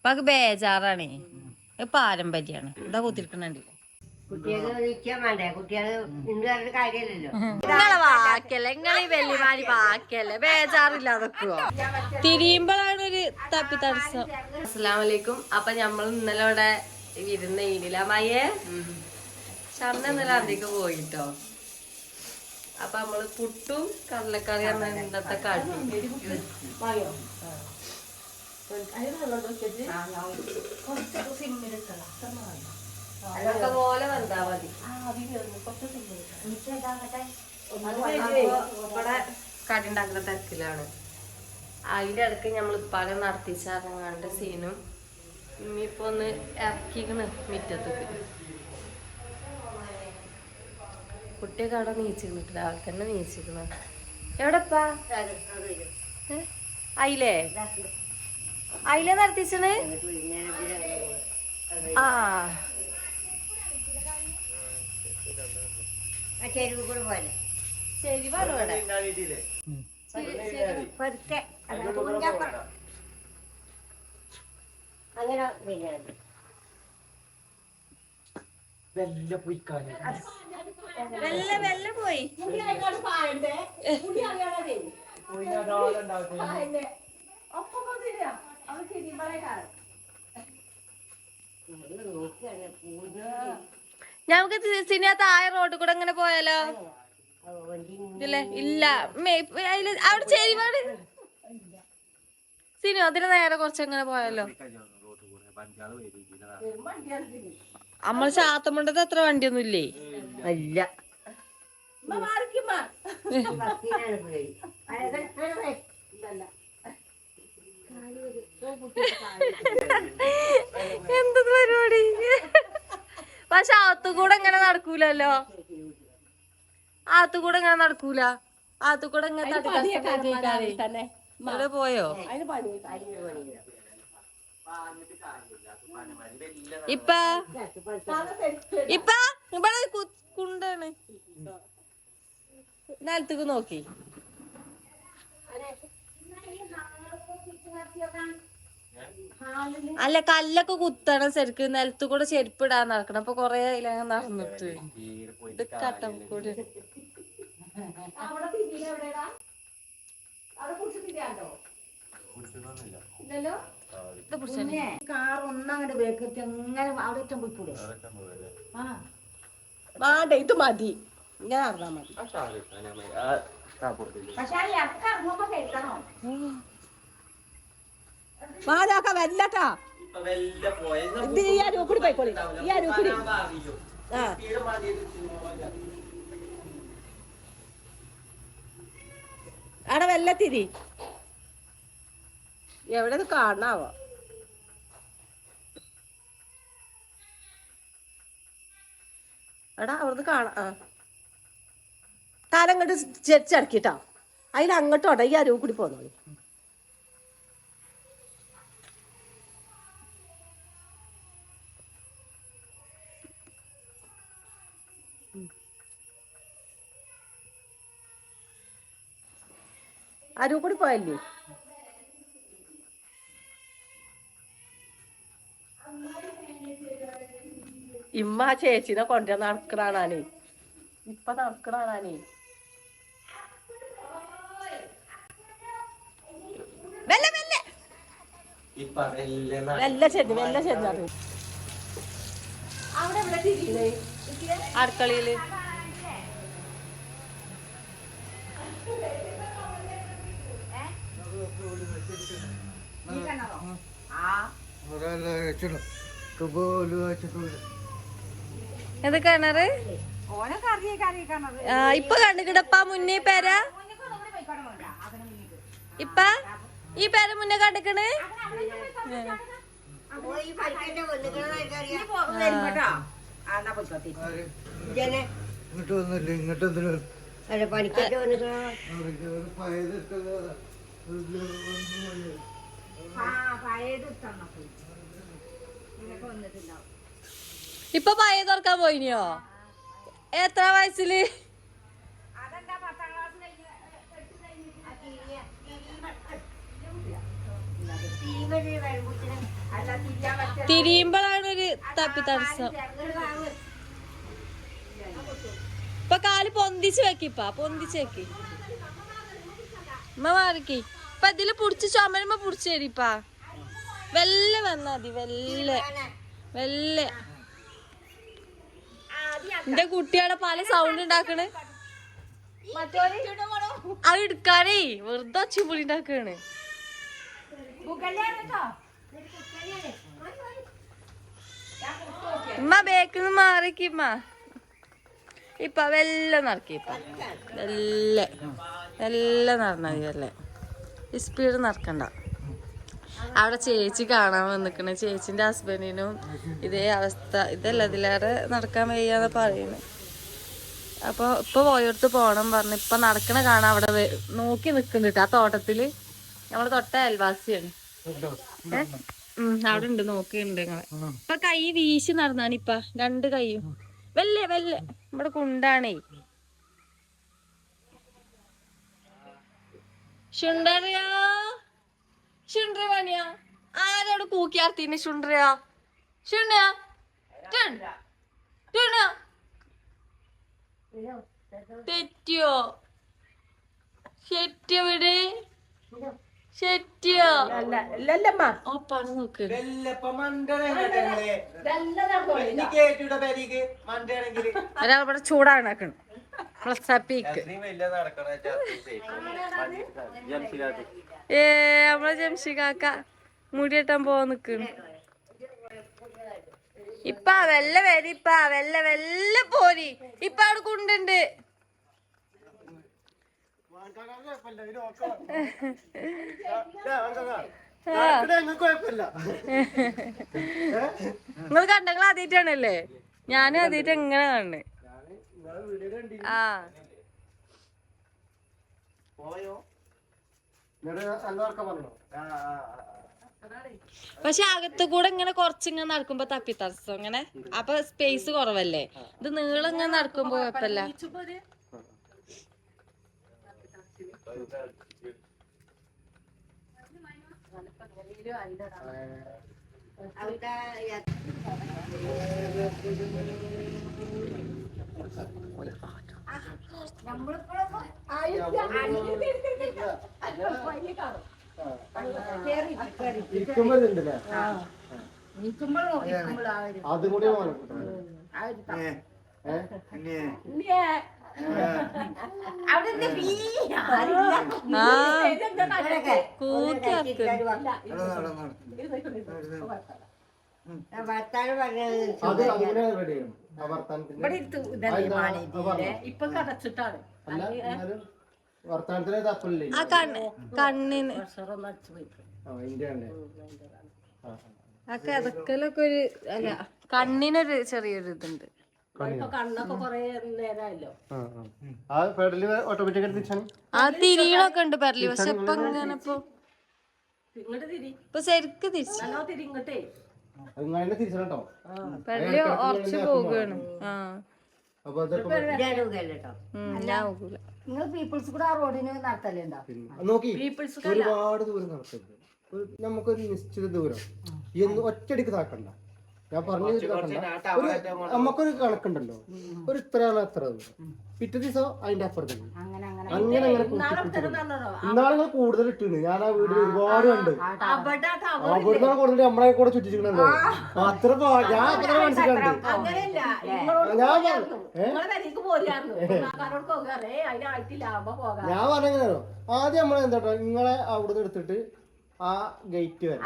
ഇപ്പൊക്ക് ബേജാറാണേ. പാരമ്പര്യാണ്. എന്താ കുത്തിരിക്കണേ ബേജാറില്ലാതൊക്കെയോ തിരിയുമ്പോഴാണ് ഒരു തപ്പി തടസ്സം. അസ്സലാമലൈക്കും. അപ്പൊ ഞമ്മള് ഇന്നലെ ഇവിടെ വിരുന്ന് കഴിഞ്ഞില്ല മയ്യേ ഷർണ്ണ ഇന്നലെ അതിലേക്ക് പോയിട്ടോ. അപ്പൊ നമ്മള് പുട്ടും കടലക്കറിയാണ് ഇന്നത്തെ കടി. അതൊക്കെ പോലെ വന്നാ മതി. ഇവിടെ കടി ഉണ്ടാക്കുന്ന തിരക്കിലാണ്. അതിന്റെ ഇടയ്ക്ക് നമ്മൾ ഉപ്പാനെ നടത്തിച്ചറിഞ്ഞാണ്ട് സീനും ഇനിയിപ്പോ ഒന്ന് ഇറക്കിക്കണ് മുറ്റത്തേക്ക്. കുട്ടിയൊക്കെ അവിടെ നീച്ചിരുന്നിട്ടില്ല, അവർക്ക് തന്നെ നീച്ചിക്കണ. എവിടെപ്പാ അയിലേ അയില നടത്തിച്ചണ്. ആ ശരിവാണ് ഇവിടെ. അങ്ങനെ വെല്ല പോയി ഞമ്മക്ക് സിനിമ താഴെ റോഡ് കൂടെ അങ്ങനെ പോയാലോ? ഇല്ലേ ഇല്ല അവിടെ ചെരിവാട് സിനിമ അതിന് നേരെ കുറച്ചെങ്ങനെ പോയാലോ? നമ്മള് ചാത്തമുണ്ടത് അത്ര വണ്ടിയൊന്നും ഇല്ലേ? അല്ല എന്ത് പരിപാടി. പക്ഷെ അകത്തുകൂടെ ഇങ്ങനെ നടക്കൂലല്ലോ. അകത്തുകൂടെ ഇങ്ങനെ നടക്കൂല. അകത്തുകൂടെ ഇങ്ങനെ ഇവിടെ പോയോ? ഇപ്പ ഇവിടെ കുണ്ടാണ്. നിലത്തേക്ക് നോക്കി. അല്ല കല്ലൊക്കെ കുത്തണം ശരിക്ക്. നിലത്ത് കൂടെ ചെരുപ്പിടാൻ നടക്കണം. അപ്പൊ കൊറേ അതിലങ്ങ് നടന്നിട്ട് ഇത് കട്ടം കൂടി കാർ ഒന്നങ്ങോട്ട് ബേക്കെത്തി അങ്ങനെ അവിടെ ഏറ്റവും പോയിക്കൂടെ? വേണ്ട ഇത് മതി, ഞാൻ അറിഞ്ഞാ മതി. മാതാക്ക വല്ലട്ടാ ഇത് ഈ അരൂക്കൂടി പോയിക്കോളി. ഈ അരൂക്കൂടി അവിടെ വെല്ലത്തിരി എവിടെ കാണാവോ? എടാ അവിടുന്ന് കാണാ താരങ്ങോട്ട് ചെരിച്ചടക്കിട്ടാ അതിൽ അങ്ങോട്ടോടാ ഈ അരുവ് കൂടി പോന്നോളി. അരുവ് കൂടി പോയല്ലേ? ഇമ്മ ചേച്ചിനെ കൊണ്ടുവന്ന് നടക്കണാണേ. ഇപ്പൊ നടക്കണാണേ. അടുക്കളയില് ഇത് കിണറ് ഇപ്പൊ കണ്ടിക്കിടപ്പാ മുന്നേ പേര. ഇപ്പ ഈ പേര മുന്നേ കണ്ടിക്കണ്. ഇപ്പൊ പഴയ തുറക്കാൻ പോയിനിയോ? എത്ര വയസ്സില്? തിരിയുമ്പോഴാണ് ഒരു തപ്പി തടസ്സം. ഇപ്പൊ കാല് പൊന്തിച്ച് വെക്കിപ്പാ, പൊന്തിച്ച് വെക്കി. ഉമ്മ മാറിക്കി. ഇപ്പൊ ഇതില് പുടിച്ച് ചുമരുമ്പോ പുടിച്ച് തരിപ്പാ. വെല്ലെ വന്നാ മതി, വെല്ലെ വെല്ലെ. എന്റെ കുട്ടിയുടെ പല സൗണ്ട് ഉണ്ടാക്കണ്. അത് എടുക്കാനേ വെറുതെ ഒച്ചപ്പുളി ഉണ്ടാക്കാണ്. ഉമ്മ ബേക്കിന്ന് മാറിക്കിമ്മ. ഇപ്പൊ വെല്ലെ നടക്കിപ്പ, വെല്ലെ വെല്ലെ നടന്നാ മതിയല്ലേ, സ്പീഡ് നടക്കണ്ട. അവിടെ ചേച്ചി കാണാൻ വന്നിക്കണ്. ചേച്ചിന്റെ ഹസ്ബൻഡിനും ഇതേ അവസ്ഥ. ഇതല്ല, ഇതിലേറെ നടക്കാൻ വയ്യാന്ന് പറയുന്നു. അപ്പൊ ഇപ്പൊ പോയടുത്ത് പോണം പറഞ്ഞു. ഇപ്പൊ നടക്കണ കാണാൻ അവിടെ നോക്കി നിക്കുന്നുണ്ട്. ആ തോട്ടത്തില് നമ്മള് തൊട്ട അയൽവാസിയാണ്. അവിടെ ഉണ്ട്, നോക്കിണ്ട് നിങ്ങളെ. ഇപ്പൊ കൈ വീശി നടന്നാണിപ്പ, രണ്ട് കൈയും വെല്ലെ വെല്ലെ. ഇവിടെ കുണ്ടാണേ. ശുണ്ടറിയാ, ശുണ്ട്ര പണിയാ. ആരോട് കൂക്കിയാർത്തിന് ശുണ്ട്രയാ, ശുണ്യാ തെറ്റിയോ, ശെറ്റിയോ വീട്, ശെറ്റിയോ ഓപ്പാണ് നോക്ക്. ഒരാളിവിടെ ചൂടാണാക്കണ്. നമ്മളെ ജംഷി കാക്ക മുടി കെട്ടാൻ പോവാൻ നിക്കണ്. ഇപ്പ വെല്ല വരി, ഇപ്പ വെല്ല വെല്ല പോരി. ഇപ്പ അവിടെ കുണ്ടുണ്ട്. നിങ്ങൾ കണ്ടങ്ങൾ ആദ്യമായിട്ടാണല്ലേ? ഞാനും ആദ്യമായിട്ട് എങ്ങനെ കാണണേ. ആ പക്ഷെ അകത്ത് കൂടെ ഇങ്ങനെ കൊറച്ചിങ്ങനെ നടക്കുമ്പോ തപ്പിത്തടസ്സം ഇങ്ങനെ. അപ്പൊ സ്പേസ് കുറവല്ലേ. ഇത് നീളം ഇങ്ങനെ നടക്കുമ്പോ കുഴപ്പമില്ല. ഇപ്പൊ കടച്ചിട്ടാണ് കണ്ണിന് ആ കിതക്കലൊക്കെ ഒരു അല്ല, കണ്ണിനൊരു ചെറിയൊരു ഇതുണ്ട്. കണ്ണൊക്കെ കൊറേ നേരമല്ലോ. ആ തിരികളൊക്കെ ഉണ്ട് പെരലി. പക്ഷെ ഇപ്പൊ ഇങ്ങനെ ഇപ്പൊ ശരിക്ക് തിരിച്ചു പെരലി ഉറച്ചു പോവുകയാണ്. നിങ്ങൾ പീപ്പിൾസ് കൂടെ ആ റോഡിന് നടത്തലുണ്ടോ? ഒരുപാട് ദൂരം നടത്തരുത്. നമുക്കൊരു നിശ്ചിത ദൂരം ഒറ്റയടിക്ക് താക്കണ്ട. ഞാൻ പറഞ്ഞു നമുക്കൊരു കണക്കുണ്ടല്ലോ, ഒരു ഇത്രയാണ് എത്ര ദൂരം, പിറ്റേ ദിവസം അതിന്റെ അപ്പുറത്തേക്ക് അങ്ങനെ ഇന്നാളുകൾ കൂടുതൽ ഇട്ടിരുന്നു. ഞാൻ ആ വീട്ടിൽ ഒരുപാട് കണ്ട്. അവിടുന്ന് കൂടുതൽ നമ്മളെ കൂടെ ചുറ്റിച്ചിട്ടുണ്ടല്ലോ. അത്ര ഞാൻ അത്ര മനസ്സിലാണ്ട്. ഞാൻ പറഞ്ഞെങ്ങനെയോ, ആദ്യം നമ്മൾ എന്താ നിങ്ങളെ അവിടുന്ന് എടുത്തിട്ട് ആ ഗേറ്റ് വരെ,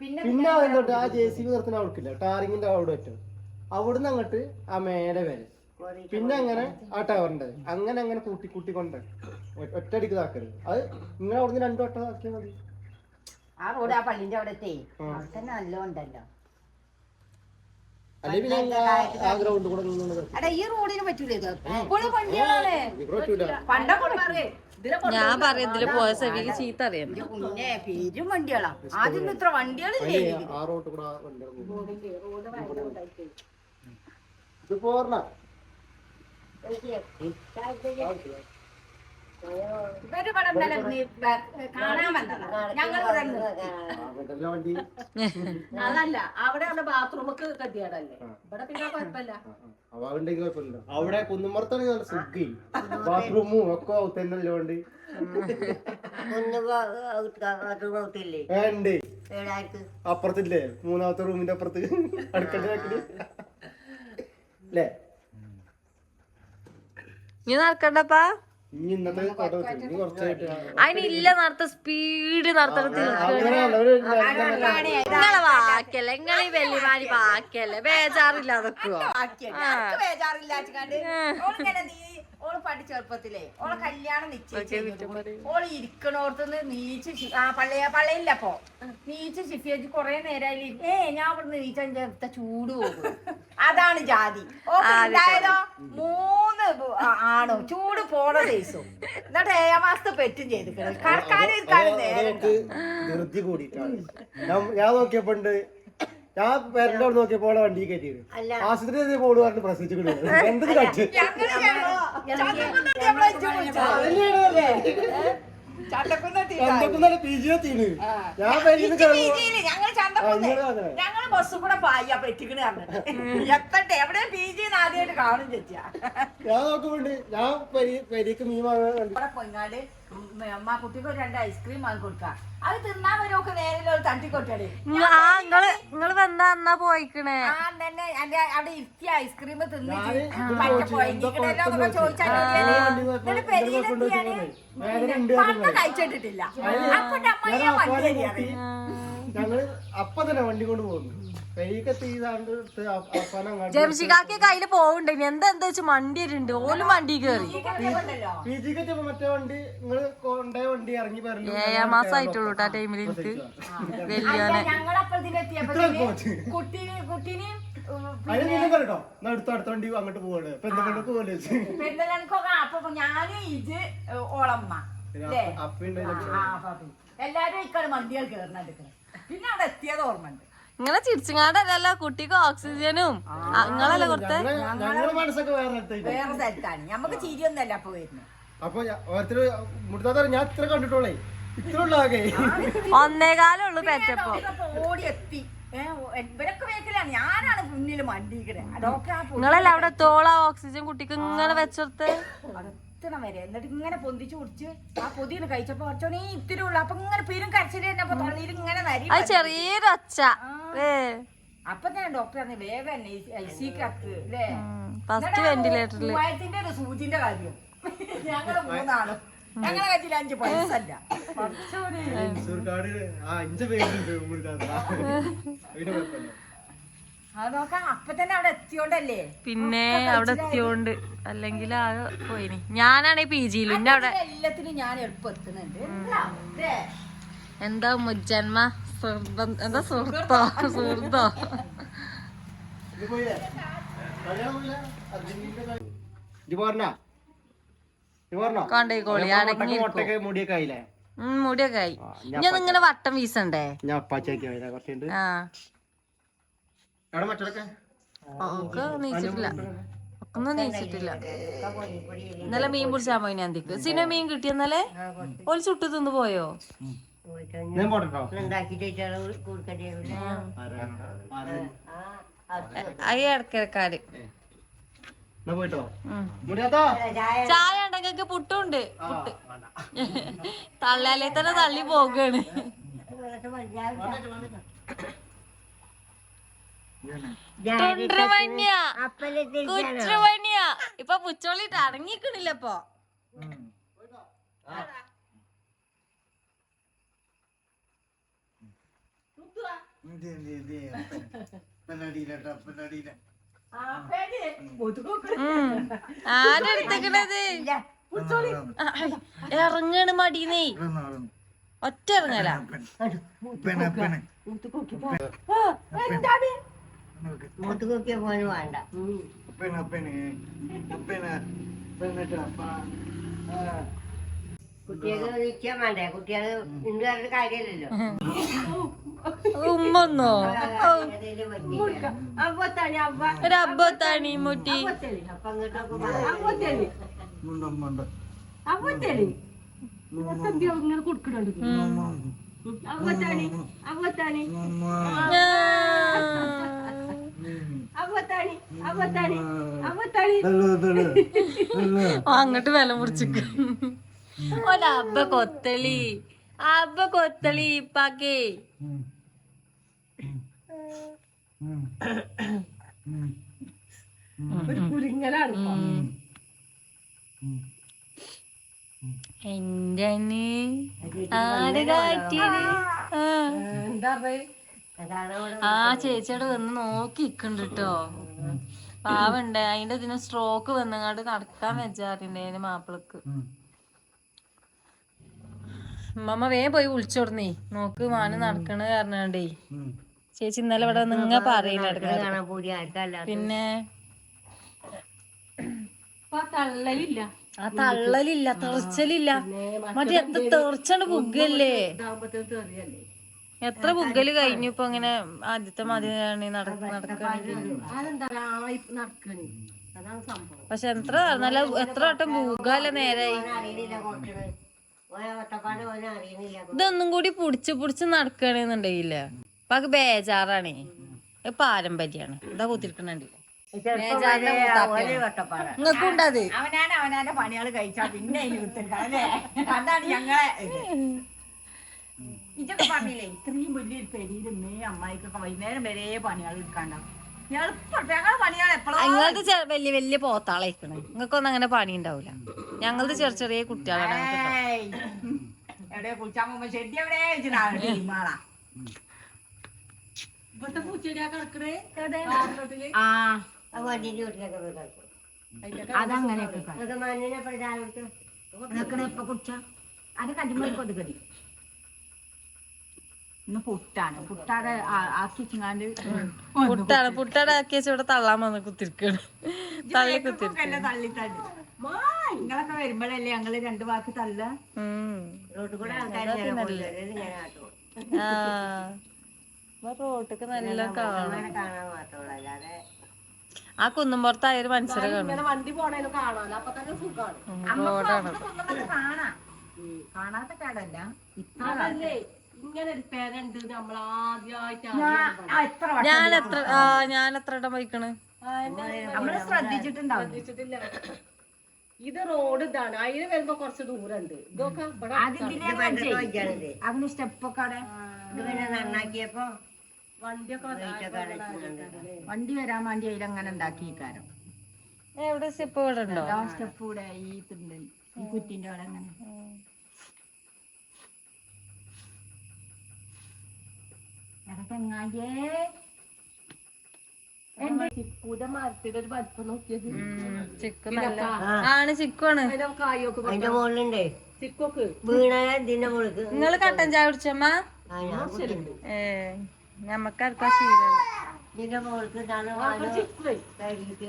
പിന്നെ അതെന്തോട്ട് ആ JCB നിർത്തുന്ന അവിടേക്കില്ല, ടാറിങ്ങിന്റെ അവിടെ പറ്റും. അവിടുന്ന് അങ്ങോട്ട് ആ മേലെ വരെ, പിന്നെ അങ്ങനെ ആ ടവറിന്റെ അങ്ങനെ അങ്ങനെ കൂട്ടിക്കൊണ്ട് ഒറ്റയടിക്ക് ഇതാക്കരുത്. അത് നിങ്ങൾ അവിടുന്ന് 2 വട്ടം ആക്കിയാൽ മതി. ആ റോഡ് ആ പള്ളിന്റെ അവിടെ നല്ലോണ്ടല്ലോ. അല്ലെങ്കിൽ പിന്നെ ആ ഗ്രൗണ്ട് കൂടെ ഈ റോഡിന് പറ്റൂലേ? ഞാൻ പറയാം ഇതില് പോയ സെവില് ചീത്ത അറിയാം. പിന്നെ പേരും വണ്ടികളാ. ആദ്യം ഇത്ര വണ്ടികളില്ലേ? ആ റോഡ് കൂടെ ഇത് പോർണ ഇവര് ഇവിടെ ഇന്നലെ കാണാൻ വന്നതാ. ഞങ്ങൾ ഇവിടെ നിർത്തി. അതല്ല വണ്ടി. അതല്ല അവിടെ ബാത്റൂമൊക്കെ കെട്ടിയാടല്ലേ ഇവിടെ പിന്നെ കുഴപ്പമില്ല. അവണ്ടെങ്കിൽ കുഴപ്പമില്ല. അവിടെ കുന്നുമറത്താണെങ്കിൽ നല്ല സുഖി ബാത്റൂമും ഒക്കെ തന്നെയല്ലോ ഉണ്ട്. ഉണ്ട് അപ്പുറത്തില്ലേ 3ാമത്തെ റൂമിന്റെ അപ്പുറത്ത് അടുക്കള അല്ലേ? നീ നടക്കണ്ടപ്പാ ഇനി ഇന്നത്തെ ഇനി കുറച്ചായിട്ട് അതിനില്ല നടത്ത സ്പീഡ് നടത്തണ നിങ്ങളെ വാക്കല്ലേ നിങ്ങളീ വെല്ലുമാരി വാക്കല്ലേ ബേജാറില്ല അതൊക്കെ ഓള് പടി ചെറുപ്പത്തിലേ ഓളെ കല്യാണം നിശ്ചയിച്ചു. ഓള് ഇരിക്കണോടത്തുനിന്ന് നീച്ച് പള്ളയില്ലപ്പോ നീച്ച് ഷിഫിയേജ് കൊറേ നേരമായി. ഞാൻ ഇവിടുന്ന് നീച്ച ചൂട് പോകും. അതാണ് ജാതി. ഓതായതോ 3 ആണോ ചൂട് പോണ ദിവസവും എന്നിട്ട് 7 മാസത്തെ പെറ്റും ചെയ്തിട്ടുണ്ട്. കടക്കാനും ഇരിക്കാനും നേരം ധൃതി കൂടിയിട്ടാണ്. ഞാൻ നോക്കിയപ്പോണ്ട് ഞാൻ പേരന്റെ അവിടെ നോക്കിയപ്പോൾ വണ്ടി കയറ്റിയത് ആശുപത്രി പോട് പറഞ്ഞ് പ്രസവിച്ചിട്ടുണ്ട്. എന്തൊരു കാറ്റ് PG ഞാൻ ഞങ്ങള് ബസ് കൂടെ പായ പെറ്റിക്കണ് എത്തട്ടെ എവിടെ PG ആദ്യമായിട്ട് കാണും ചേച്ചിയാ. ഞാൻ നോക്കുമ്പോണ്ട് ഞാൻ പെരിക്ക് മീൻ വാങ്ങാൻ പൊങ്ങാട് അമ്മ കുട്ടിക്ക് 2 ഐസ്ക്രീം വാങ്ങി കൊടുക്കാം. അത് തിന്നാൻ വരുമൊക്കെ നേരെ തട്ടിക്കൊട്ടേ. നിങ്ങള് വന്നാ എന്നാ പോയിക്കണേ തന്നെ അവിടെ ഇരുത്തി ഐസ്ക്രീം തിന്ന് കഴിച്ചിട്ടില്ല. അപ്പൊ ഞങ്ങള് അപ്പൊ തന്നെ വണ്ടി കൊണ്ട് പോകുന്നു. ജംഷികാക്ക് കയ്യില് പോവുണ്ട്. എന്താ വെച്ച് മണ്ടി വരുന്നുണ്ട്. ഓലും വണ്ടി കേറി മറ്റേ വണ്ടി നിങ്ങള് കൊണ്ടേ വണ്ടി ഇറങ്ങി 7 മാസം ആയിട്ടുള്ളൂ ആ ടൈമിൽ എനിക്ക് വലിയോനെ കേട്ടോ അടുത്ത വണ്ടി അങ്ങോട്ട് പോവാണ്. അപ്പൊ ഞാനും ഇത് ഓളമ്മ എല്ലാരും ഇക്കാണ് വണ്ടികൾ കേറണത്. പിന്നെ അവിടെ എത്തിയത് ഓർമ്മണ്ട്. ഇങ്ങനെ ചിരിച്ചുങ്ങാണ്ടല്ലോ കുട്ടിക്ക് ഓക്സിജനും നിങ്ങളല്ലേ കൊടുത്തേ. വേറെ സ്ഥലത്താണ് നമുക്ക് ചിരിയൊന്നല്ല അപ്പൊ വരുന്നത്. അപ്പൊ ഓരോരുത്തര് മുടുത്താത്ത ഞാൻ ഇത്ര കണ്ടിട്ടോളേ ഇത്ര ആകെ 1.25 ഉള്ളു പെറ്റപ്പോ ഓടി എത്തി. ഇവരൊക്കെ വേക്കലാണ്. ഞാനാണ് മുന്നിൽ മണ്ടിക്കണേ. നിങ്ങളല്ലേ അവിടെ തോളാ ഓക്സിജൻ കുട്ടിക്ക് ഇങ്ങനെ വെച്ചോർത്ത് എത്തണം വരെ. എന്നിട്ട് ഇങ്ങനെ പൊന്തിച്ചു കുടിച്ച് ആ പൊതിയാണ് കഴിച്ചപ്പോ കുറച്ചോണീ ഇത്തിരി ഉള്ളു. അപ്പൊ ഇങ്ങനെ പേരും കരച്ചില് തന്നെ. അപ്പൊ തൊള്ളിയിൽ ഇങ്ങനെ നരി ചെറിയൊരു ഒച്ച. അപ്പൊ തന്നെ ഡോക്ടർ പറഞ്ഞു വേഗം ഐസിക്കത്ത് അല്ലേ ഫസ്റ്റ് വെന്റിലേറ്ററിൽ ഒരു സൂചിന്റെ കാര്യം. ഞങ്ങള് 3 ആളും ഞങ്ങളെ കയ്യിൽ 5 പൈസ അല്ല. അത് നോക്കാം. അപ്പൊ തന്നെ അവിടെ എത്തിയോണ്ടല്ലേ. പിന്നെ അവിടെ എത്തിയോണ്ട് അല്ലെങ്കിൽ ആകെ പോയിനി. ഞാനാണെ PG യിലും അവിടെ എല്ലാത്തിനും ഞാൻ എളുപ്പം എത്തുന്നുണ്ട്. എന്താ മുജ്ജന്മ എന്താ സുഹൃത്തോ കൊണ്ടേക്കോളി അടങ്ങി മുടിയൊക്കെ ആയില്ലേ? മുടിയൊക്കെ ആയി. ഞാൻ ഇങ്ങനെ വട്ടം വീസണ്ടേ? ഞാൻ അപ്പാച്ചൊക്കെ ആ ഒക്കെ നീച്ചിട്ടില്ല. ഒന്നും നീച്ചിട്ടില്ല. ഇന്നലെ മീൻ പിടിച്ചാൻ പോയി അന്തിക്ക്. സിനിമ മീൻ കിട്ടിയെന്നല്ലേ ഒരു ചുട്ടു തിന്നു പോയോ? അയ്യ ഇടക്കിടക്കാര് ചായ ഉണ്ടെങ്കിൽ പുട്ടുണ്ട്. പുട്ട് തള്ളാലേ തന്നെ തള്ളി പോകാണ്. ഇപ്പൊ പുച്ചോളിട്ട് അടങ്ങിക്കണില്ലപ്പോ. ആരെടുത്തേക്കണത്? ഇറങ്ങണ് മടീന്നേ. ഒറ്റ ഇറങ്ങല. ഉമ്മന്നോ ഒരു അബ്ബത്താണി മുട്ടി. അവത്താണി ഇങ്ങനെ കൊടുക്കണുണ്ട് അവത്താണി അവത്താണി അവത്താണി അവത്താണി അവത്താണി അങ്ങോട്ട് വില മുറിച്ചിക്ക് ഒരബ്ബ കൊത്തളി അബ്ബ കൊത്തളി ഇപ്പാക്കേ ഒരു കുരിങ്ങലാണ് എന്റെ ആര് കാറ്റിയത് എന്താ ആ ചേച്ചിയോട് വന്ന് നോക്കി നിക്കണ്ട് കേട്ടോ പാവണ്ടേ അതിന്റെ ഇതിന് സ്ട്രോക്ക് വന്നങ്ങാണ്ട് നടക്കാൻ വെച്ചാറിണ്ടേന് മാപ്പിളക്ക് ഉമ്മ വേഗം പോയി വിളിച്ചോടന്നേ നോക്ക് മാന് നടക്കണ കാരണണ്ടേ ചേച്ചി ഇന്നലെ ഇവിടെ നിങ്ങ പറയുന്ന പിന്നെ തള്ളലില്ല ആ തള്ളലില്ല തെറിച്ചലില്ല മറ്റേ എത്ര തെറിച്ചാണ് ബുഗല്ലേ എത്ര ബുഗല് കഴിഞ്ഞു ഇപ്പൊ ഇങ്ങനെ ആദ്യത്തെ മാതിരി പക്ഷെ എത്ര വട്ടം ബുഗല്ലേ നേരായി ഇതൊന്നും കൂടി പുടിച്ച് നടക്കണെന്നുണ്ടെങ്കില്ല അപ്പൊ ബേജാറാണേ പാരമ്പര്യാണ് ഇതാ കുത്തിരിക്കണണ്ടില്ല നിങ്ങൾക്കുണ്ടത് അവനാന്റെ പണികള് കഴിച്ചാ പിന്നെ അതിന് കുത്തിരിക്കണല്ലേ അതാണ് ഞങ്ങളെ ഇതൊക്കെ പറഞ്ഞില്ലേ ഇത്രയും വലിയൊരു പെരിയിലും അമ്മായിക്കൊക്കെ വൈകുന്നേരം വരെ പണികൾ എടുക്കാണ്ടാവും ഞങ്ങളെ പണികൾ എപ്പോഴും ഞങ്ങളത് വലിയ വലിയ പോത്താളായിക്കണേ നിങ്ങൾക്കൊന്നും അങ്ങനെ പണി ഉണ്ടാവില്ല ഞങ്ങളത് ചെറിയ കുട്ടികളാണ് എവിടെ കുളിച്ചാൻ പോകുമ്പോ ചെടി എവിടെ വെച്ചിട്ടാളാ ഇപ്പത്തെ പൂച്ചെടിയാ കിടക്കണേ അതങ്ങനെയൊക്കെ ഇപ്പൊ കുടിച്ച അത് കടിമണി കൊതുകടി ഇന്ന് പുട്ടാടെ ആക്കിങ്ങാണ്ട് പുട്ടാടെ ആക്കി വെച്ച് ഇവിടെ തള്ളാൻ വന്ന് കുത്തിരിക്കാണ് തള്ളി കുത്തിരിക്ക തള്ളി നിങ്ങളൊക്കെ വരുമ്പോഴല്ലേ ഞങ്ങള് രണ്ടു വാക്ക് തള്ള റോട്ടൊക്കെ നല്ല കാണാൻ ആ കുന്നുംപുറത്തായ ഒരു മനുഷ്യരെ കാണും വണ്ടി പോണേലും കാണാൻ അപ്പൊ തന്നെ സുഖമാണ് റോഡാണ് കാണാത്ത കേടല്ല അതല്ലേ ഇങ്ങനെ ഒരു പേരുണ്ട് നമ്മൾ ആദ്യമായിട്ട് ഞാൻ എത്ര ഇടം വഹിക്കണ് നമ്മള് ശ്രദ്ധിച്ചിട്ടുണ്ടാവും ഇത് റോഡ് ഇതാണ് അതിന് വരുമ്പോ കുറച്ച് ദൂരണ്ട് ഇതൊക്കെ അതിന് സ്റ്റെപ്പൊക്കെ അവിടെ നന്നാക്കിയപ്പോ വണ്ടി വരാൻ വേണ്ടി അതിലങ്ങനെ ഉണ്ടാക്കിക്കാരം എവിടെ സ്റ്റെപ്പ് ഇവിടെ ഉണ്ടോ സ്റ്റെപ്പ് കൂടെ ഈ കുറ്റിന്റെ അവിടെ അങ്ങനെ ചിക്കൂടെ മരത്തിന്റെ ഒരു വലിപ്പം നോക്കിയത് ആണ് ചിക്കുവാണ് ചിക്കൊക്കെ നിങ്ങള് കട്ടൻ ചായ കുടിച്ചമ്മ ഞമ്മക്കാർക്കാ ശീലല്ല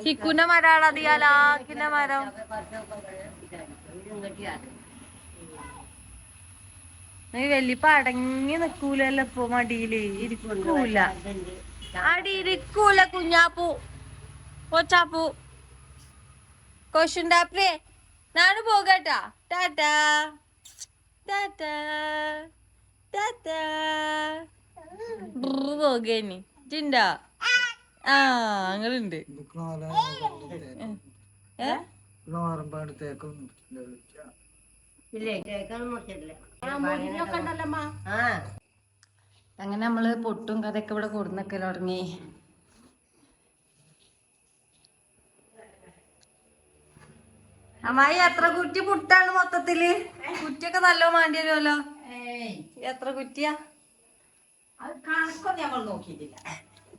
ചിക്കുന്റെ മരാണ് അത് യാലാക്കിന്റെ മരം വല്യപ്പ അടങ്ങി നിക്കൂലല്ലോ ഇപ്പൊ മടിയില് ഇരിക്കൂല അടിയിരിക്കൂല കുഞ്ഞാപ്പൂ കൊച്ചാപ്പൂ കൊശുണ്ടാപ്പേ നാണ് പോകട്ടാ ടാറ്റാ ടാറ്റാ ടാറ്റാ പോകേനി ചിണ്ടാ ആ അങ്ങനുണ്ട് അങ്ങനെ നമ്മള് പൊട്ടും കഥയൊക്കെ ഇവിടെ കൊടുന്നൊക്കെ തുടങ്ങി അമ്മായി എത്ര കുറ്റി പുട്ടാണ് മൊത്തത്തില് കുറ്റിയൊക്കെ നല്ലോ മാണ്ടി വരുമല്ലോ എത്ര കുറ്റിയാ കണക്കൊന്നും ഞങ്ങൾ നോക്കിയിട്ടില്ല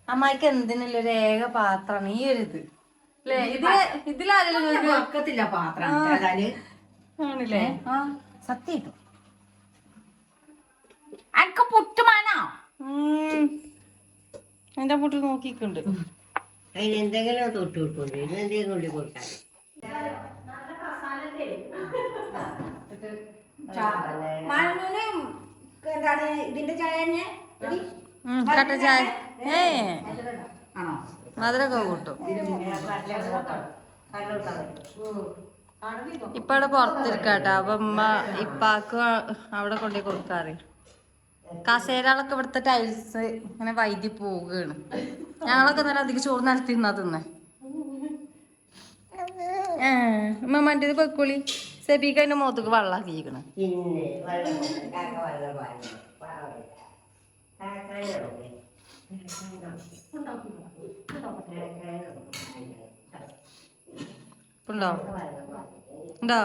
അമ്മായിക്ക് എന്തിനുള്ള ഒരു ഏക പാത്രാണ് ഈ ഒരു ഇത് അല്ലേ ഇതിലാരെങ്കിലും വെക്കത്തില്ല പാത്രം ആണല്ലേ ആ സത്യം അനക്ക് പുട്ടുമാണോ എന്റെ പുട്ട് നോക്കിക്കുണ്ട് അതിനെന്തെങ്കിലും തൊട്ട് കൊടുക്കുന്നുണ്ട് ഇതിനെന്തെങ്കിലും കൊള്ളി കൊടുക്കാൻ എന്താണ് ഇതിന്റെ ചായ കട്ട ചായ മധുരമൊക്കെ കൂട്ടും ഇപ്പൊ അവിടെ പുറത്തിരിക്കാട്ടോ. അപ്പൊ ഉമ്മ ഇപ്പാക്ക് അവിടെ കൊണ്ടുപോയി കൊടുക്കാറ്. കസേരകളൊക്കെ ഇവിടുത്തെ ടൈൽസ് ഇങ്ങനെ വൈദ്യ പോവുകയാണ്. ഞങ്ങളൊക്കെ നേരം അധികം ചോറ് നടത്തിരുന്നാ തിന്നെ. ഉമ്മമ്മേൻ്റെത് പൊയ്ക്കോളി. സെബീക്ക് അതിന്റെ മുഖത്തേക്ക് വെള്ളാക്കിയിരിക്കണ്. പിന്നെ വെള്ളം കാക്ക വെള്ളം ഉണ്ടോ ഉണ്ടോ?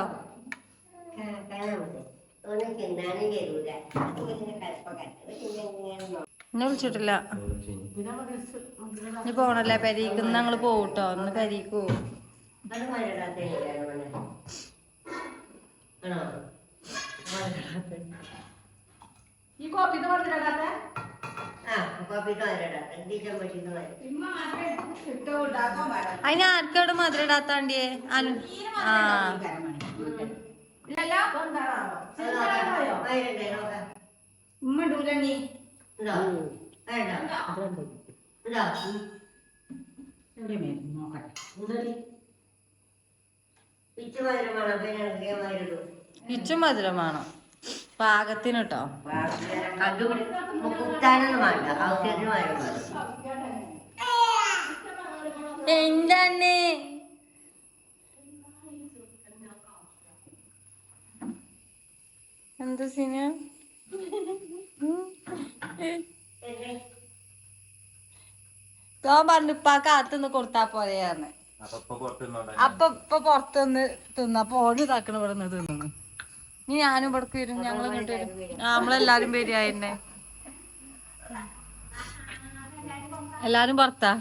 എന്നെ വിളിച്ചിട്ടില്ല. ഇനി പോണല്ലേ പെരീക്ക്. ഞങ്ങള് പോവട്ടോ. ഒന്ന് പെരീക്ക് പോവും. ഈ കോപ്പിക്ക് പറഞ്ഞിടാത്ത അതിന് ആർക്കവിടെ മധുരം ഇടാത്താണ്ടിയേ? ആ ഉമ്മണ്ടൂലി ഇച്ചും മധുരം വേണം പാകത്തിന് കേട്ടോ. എന്താണ് എന്താ സീന? ഞാൻ പറഞ്ഞു ഇപ്പൊ കാത്തുനിന്ന് കൊടുത്താ പോലെയാന്ന്. അപ്പൊ ഇപ്പൊ പുറത്തുനിന്ന് തിന്ന പോണ് ഇതാക്കണ ഇവിടെ നിന്ന് തിന്നു. ഇനി ഞാനും ഇവിടേക്ക് വരും. ഞങ്ങൾ ഇങ്ങോട്ട് വരും. നമ്മളെല്ലാരും വരികയെന്നെ. എല്ലാരും പുറത്താ.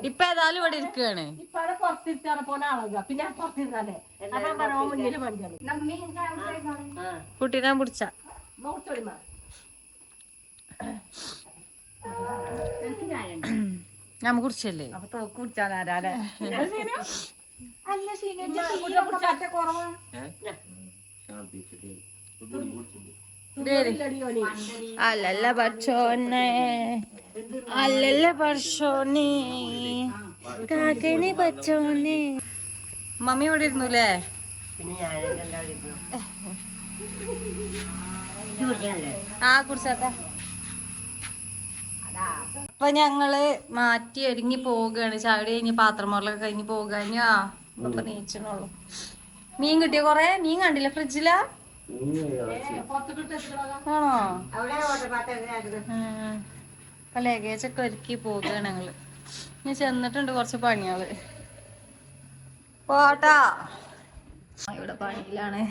ഇപ്പൊ ഏതായാലും ഇവിടെ ഇരിക്കുകയാണ്. ഇപ്പഴെ പുറത്തിരിച്ചാണ് പോലെ ആളുക. പിന്നെ പുറത്തിരുന്നാലേ അപ്പൊ പറഞ്ഞ മുന്നിൽ പണിയാണ്. കുട്ടീനെ പിടിച്ച നമ്മ കുടിച്ചല്ലേ? അപ്പൊ കുടിച്ചാലാരാലേ? അല്ലല്ല പഠിച്ചോനെ, അല്ലല്ല പഠിച്ചോനെ, കാക്കനെ പഠിച്ചോനെ. മമ്മി ഇവിടെ ഇരുന്നുല്ലേ? ആ കുടിച്ചാത്ത. അപ്പൊ ഞങ്ങള് മാറ്റി ഒരുങ്ങി പോവുകയാണ്. ചാടി കഴിഞ്ഞ് പാത്രം മുറലൊക്കെ കഴിഞ്ഞ് പോകാനാ. അപ്പൊ നീച്ചണുള്ളു. മീൻ കിട്ടിയ കൊറേ. മീൻ കണ്ടില്ല ഫ്രിഡ്ജിലാ? ആണോ? അപ്പൊ ലഗേജൊക്കെ ഒരുക്കി പോവുകയാണ് ഞങ്ങള്. ഇനി ചെന്നിട്ടുണ്ട് കുറച്ച് പണികള്. പോട്ടാ. ഇവിടെ പണിയിലാണ്.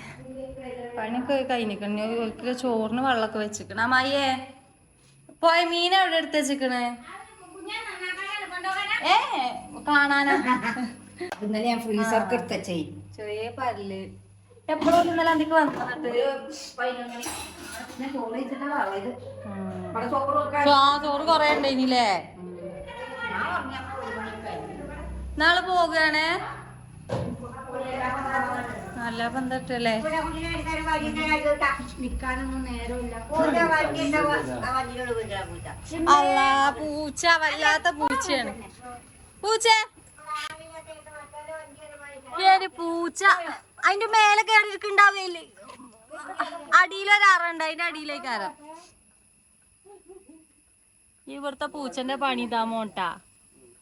പണിയൊക്കെ കഴിഞ്ഞിക്കണ. ഒരിക്കലും ചോറിന് വെള്ളമൊക്കെ വെച്ചിക്കണ. അമ്മായിയേ പോയ മീൻ എവിടെ എടുത്ത് വെച്ചിക്കണ്? കാണാനാ? ഇന്നലെ ഞാൻ ഫ്രീസർക്ക് എടുത്തേ. ചെറിയ പല്ല്. എപ്പോഴും ഇന്നലെ അന്തിക്ക് വന്നിട്ട് ചോറ് കൊറേ ഉണ്ടേനില്ലേ? നാളെ പോവുകയാണേ. നല്ല ബന്ധട്ടല്ലേ? നിക്കാനൊന്നും നേരമില്ല. അല്ല പൂച്ച വല്ലാത്ത പൂച്ചയാണ്. പൂച്ച പൂച്ച അതിന്റെ മേലെ കയറി ഇരിക്കണ്ടാവില്ലേ? അടിയിലൊരാറുണ്ട്. അതിന്റെ അടിയിലേക്കാരം. ഇവിടുത്തെ പൂച്ചന്റെ പണി ഇതാ മോട്ടാ.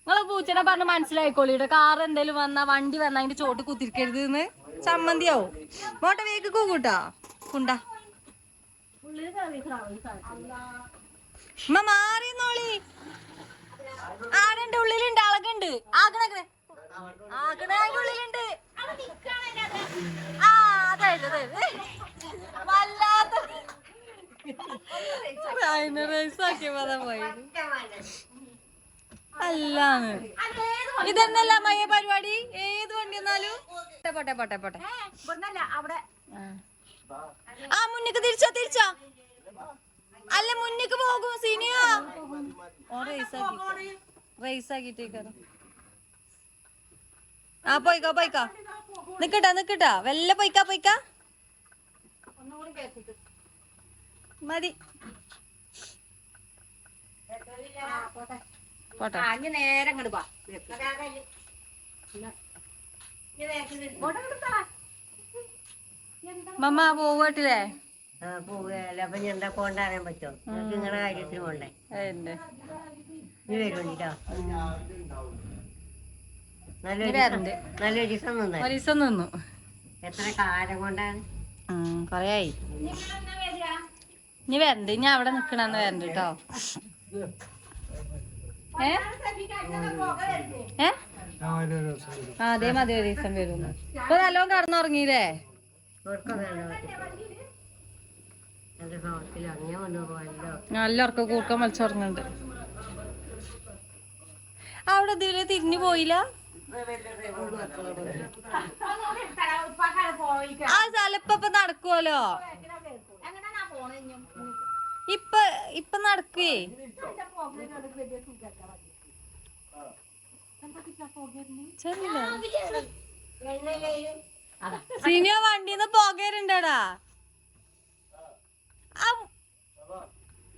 നിങ്ങള് പൂച്ചനെ പറഞ്ഞ് മനസ്സിലായിക്കോളിയുടെ. കാർ എന്തേലും വന്നാ വണ്ടി വന്നാ അതിന്റെ ചോട്ട് കുത്തിരിക്കരുത് എന്ന്. ചമ്മന്തിയാവും മോട്ട. വേക്ക് കൂട്ടാ കുണ്ടാ മാറിന്നോളി. ആടെന്റെ ഉള്ളിലുണ്ട്. അളകുണ്ട്. ആകണേ അതിന്റെ ഉള്ളിലുണ്ട്. ആ അതായത് വല്ലാത്ത റൈസാക്കിയ പദം പോയി. അല്ലാന്ന് ഇതെന്നല്ല മയ്യ പരിപാടി. ഏത് വണ്ടി വന്നാലും പോട്ടെ പോട്ടെ പോട്ടെ. ആ മുന്നിക്ക് തിരിച്ചോ. അല്ല മുന്നിക്ക് പോകും സീനിയ. റൈസാക്കിട്ടേക്കാരം. ആ പോയിക്കാ. നിക്കട്ടാ വല്ല പോയിക്കാ മതി. പോട്ടെ നേരം മമ്മ പോവട്ടില്ലേ? ആ പോവുകയല്ല. അപ്പൊ ഞാൻ എന്താ പോണ്ടറിയാൻ പറ്റുമോ? നിങ്ങൾക്ക് നിങ്ങളുടെ കാര്യത്തിന് പോണ്ടേ? അതന്നെ. നീ വരുന്നുണ്ടോ? നീ വരണ്ട്. നല്ലൊരു ദിവസം നിന്നു. ഒരു ദിവസം നിന്നു. എത്ര കാലം കൊണ്ടാണ്? കൊറേ ആയി. ഇനി വരണ്ട്. ഇനി അവിടെ നിക്കണെന്ന് വരണ്ട് കേട്ടോ. അതേ മതി, ഒരു ദിവസം വരുന്നു. ഇപ്പൊ നല്ലോണം കടന്നുറങ്ങിയില്ലേ? നല്ല ഉറക്കം കൂർക്കം വലിച്ചുറങ്ങുന്നുണ്ട്. അവിടെ ഇതില് തിരിഞ്ഞു പോയില്ല. ആ ചിലപ്പോ നടക്കുവല്ലോ. ഇപ്പൊ നടക്കേ. സിനിമ വണ്ടിന്ന് പോകരുണ്ടടാ.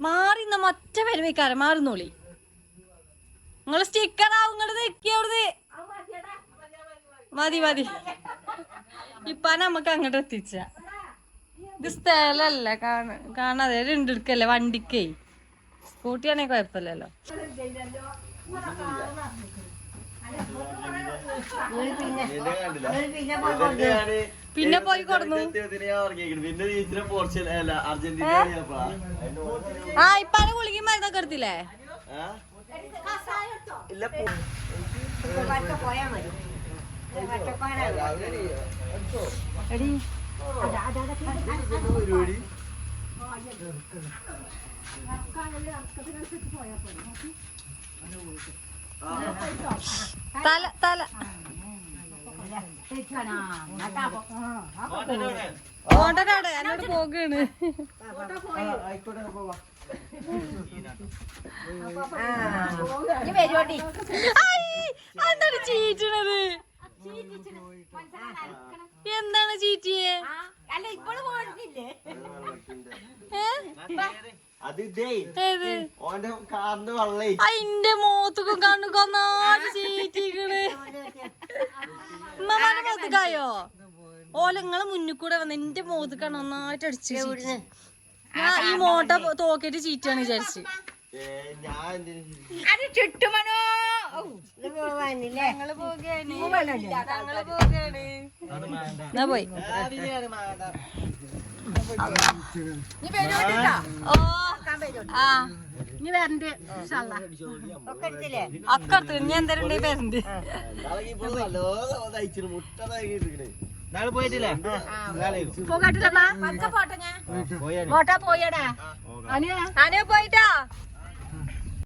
മാറിന്ന മറ്റ വരുമിക്കാരം മാറുന്നോളി. നിങ്ങള് സ്റ്റിക്കർ ആവും. ഇങ്ങോട്ട് നിക്കി അവിടുന്ന്. മതി മതി. ഇപ്പൊ നമ്മക്ക് അങ്ങോട്ട് എത്തിച്ച. ഇത് സ്ഥലല്ല കാണാതെ രണ്ടെടുക്കല്ലേ വണ്ടിക്കേ. സ്കൂട്ടിയാണെ കുഴപ്പമില്ലല്ലോ. പിന്നെ പോയി കൊടുന്നു. ആ ഇപ്പാണ് ഗുളിക മരുന്നൊക്കെ എടുത്തില്ലേ? എടി തല തല ഓട്ടനവിടെ എന്നോട് പോകാണ്. എന്താണ് ചീറ്റണത്? എന്താണ് ചീറ്റിയെ? അതിന്റെ മോത്തുക്കും കണ്ണു കൊന്നാല് ചീറ്റിക്കണ്. ഉമ്മമാരുടെ മോത്തുക്കായോ? ഓലങ്ങളെ മുന്നിൽ കൂടെ വന്ന് എന്റെ മോത്തുക്കാണ് ഒന്നായിട്ട് അടിച്ചു. ഞാൻ ഈ മോട്ട തോക്കിട്ട് ചീറ്റാണ് വിചാരിച്ചു. പോയി. ഇനി വരണ്ട്. അക്കടുത്ത് ഇനി എന്തായാലും വരണ്ട്. പോയിട്ടില്ലേ? പോകട്ടില്ലടാ. പോയിട്ടാ.